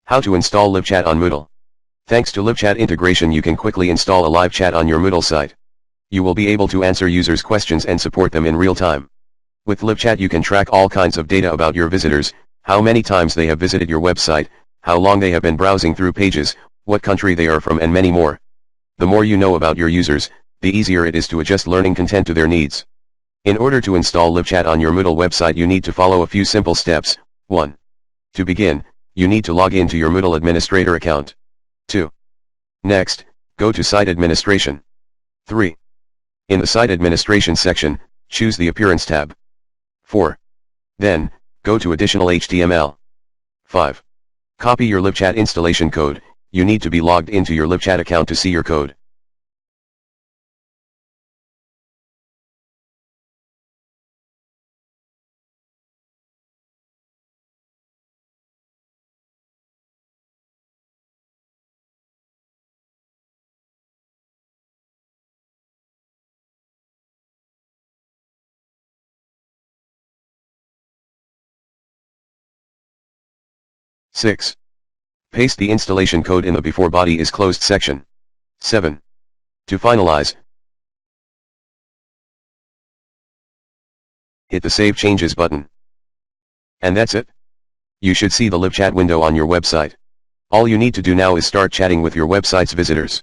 How to install LiveChat on Moodle. Thanks to LiveChat integration, you can quickly install a live chat on your Moodle site. You will be able to answer users' questions and support them in real time. With LiveChat you can track all kinds of data about your visitors, how many times they have visited your website, how long they have been browsing through pages, what country they are from, and many more. The more you know about your users, the easier it is to adjust learning content to their needs. In order to install LiveChat on your Moodle website, you need to follow a few simple steps. 1. To begin, you need to log in to your Moodle administrator account. 2. Next, go to Site Administration. 3. In the Site Administration section, choose the Appearance tab. 4. Then, go to Additional HTML. 5. Copy your LiveChat installation code. You need to be logged into your LiveChat account to see your code. Six. Paste the installation code in the Before Body is Closed section. 7. To finalize, hit the Save Changes button. And that's it. You should see the LiveChat window on your website. All you need to do now is start chatting with your website's visitors.